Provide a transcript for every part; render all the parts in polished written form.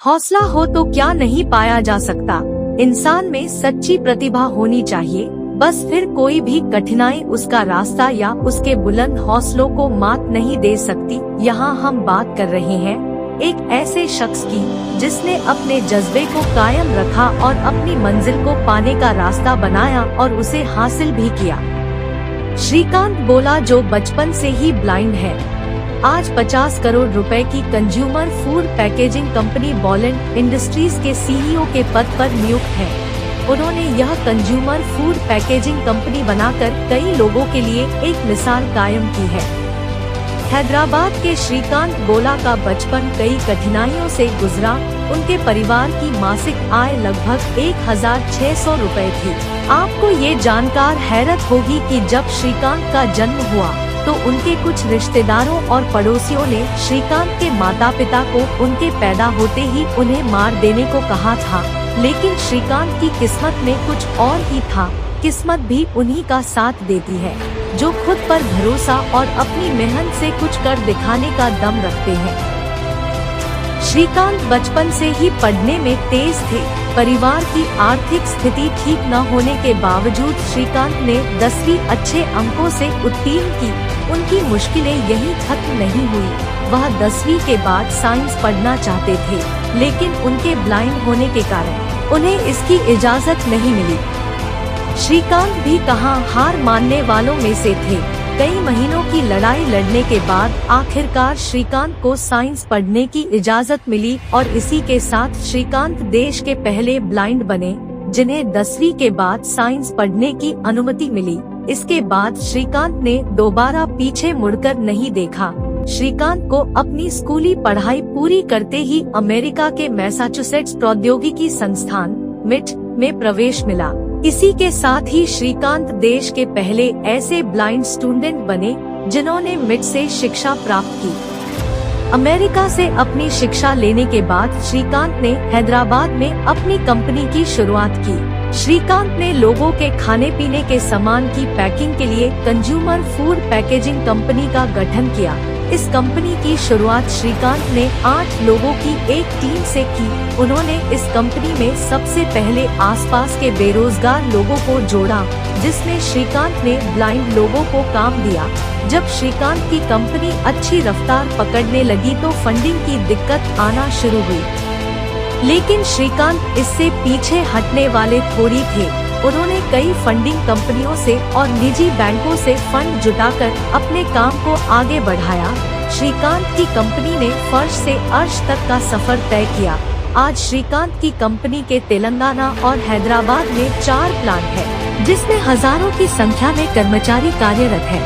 हौसला हो तो क्या नहीं पाया जा सकता। इंसान में सच्ची प्रतिभा होनी चाहिए, बस फिर कोई भी कठिनाई उसका रास्ता या उसके बुलंद हौसलों को मात नहीं दे सकती। यहाँ हम बात कर रहे हैं एक ऐसे शख्स की जिसने अपने जज्बे को कायम रखा और अपनी मंजिल को पाने का रास्ता बनाया और उसे हासिल भी किया। श्रीकांत बोला, जो बचपन से ही ब्लाइंड है, आज 50 करोड़ रुपए की consumer food packaging company Boland industries के सीईओ के पद पर नियुक्त है। उन्होंने यह कंज्यूमर फूड पैकेजिंग कंपनी बनाकर कई लोगों के लिए एक मिसाल कायम की है। हैदराबाद के श्रीकांत बोला का बचपन कई कठिनाइयों से गुजरा। उनके परिवार की मासिक आय लगभग 1600 रुपए थी। आपको ये जानकर हैरत होगी कि जब श्रीकांत का जन्म हुआ तो उनके कुछ रिश्तेदारों और पड़ोसियों ने श्रीकांत के माता पिता को उनके पैदा होते ही उन्हें मार देने को कहा था, लेकिन श्रीकांत की किस्मत में कुछ और ही था। किस्मत भी उन्हीं का साथ देती है जो खुद पर भरोसा और अपनी मेहनत से कुछ कर दिखाने का दम रखते हैं। श्रीकांत बचपन से ही पढ़ने में तेज थे। परिवार की आर्थिक स्थिति ठीक न होने के बावजूद श्रीकांत ने 10वीं अच्छे अंकों से उत्तीर्ण की। उनकी मुश्किलें यहीं खत्म नहीं हुई। वह 10वीं के बाद साइंस पढ़ना चाहते थे, लेकिन उनके ब्लाइंड होने के कारण उन्हें इसकी इजाजत नहीं मिली। श्रीकांत भी कहां हार मानने वालों में से थे। कई महीनों की लड़ाई लड़ने के बाद आखिरकार श्रीकांत को साइंस पढ़ने की इजाजत मिली और इसी के साथ श्रीकांत देश के पहले ब्लाइंड बने जिन्हें 10वीं के बाद साइंस पढ़ने की अनुमति मिली। इसके बाद श्रीकांत ने दोबारा पीछे मुड़कर नहीं देखा। श्रीकांत को अपनी स्कूली पढ़ाई पूरी करते ही अमेरिका के मैसाचुसेट्स प्रौद्योगिकी संस्थान मिट में प्रवेश मिला। इसी के साथ ही श्रीकांत देश के पहले ऐसे ब्लाइंड स्टूडेंट बने जिन्होंने मिट से शिक्षा प्राप्त की। अमेरिका से अपनी शिक्षा लेने के बाद श्रीकांत ने हैदराबाद में अपनी कंपनी की शुरुआत की। श्रीकांत ने लोगों के खाने पीने के सामान की पैकिंग के लिए कंज्यूमर फूड पैकेजिंग कंपनी का गठन किया। इस कंपनी की शुरुआत श्रीकांत ने 8 लोगों की एक टीम से की। उन्होंने इस कंपनी में सबसे पहले आसपास के बेरोजगार लोगों को जोड़ा, जिसमें श्रीकांत ने ब्लाइंड लोगों को काम दिया। जब श्रीकांत की कंपनी अच्छी रफ्तार पकड़ने लगी तो फंडिंग की दिक्कत आना शुरू हुई, लेकिन श्रीकांत इससे पीछे हटने वाले थोड़ी थे। उन्होंने कई फंडिंग कंपनियों से और निजी बैंकों से फंड जुटाकर अपने काम को आगे बढ़ाया। श्रीकांत की कंपनी ने फर्श से अर्श तक का सफर तय किया। आज श्रीकांत की कंपनी के तेलंगाना और हैदराबाद में 4 प्लांट है, जिसमें हजारों की संख्या में कर्मचारी कार्यरत है।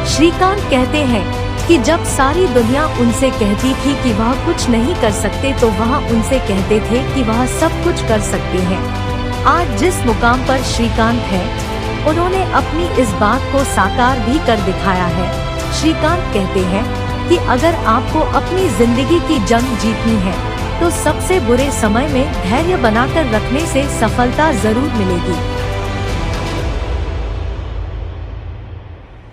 श्रीकांत कहते हैं कि जब सारी दुनिया उनसे कहती थी कि वह कुछ नहीं कर सकते तो वह उनसे कहते थे कि वह सब कुछ कर सकते हैं। आज जिस मुकाम पर श्रीकांत है, उन्होंने अपनी इस बात को साकार भी कर दिखाया है। श्रीकांत कहते हैं कि अगर आपको अपनी जिंदगी की जंग जीतनी है तो सबसे बुरे समय में धैर्य बनाकर रखने से सफलता जरूर मिलेगी।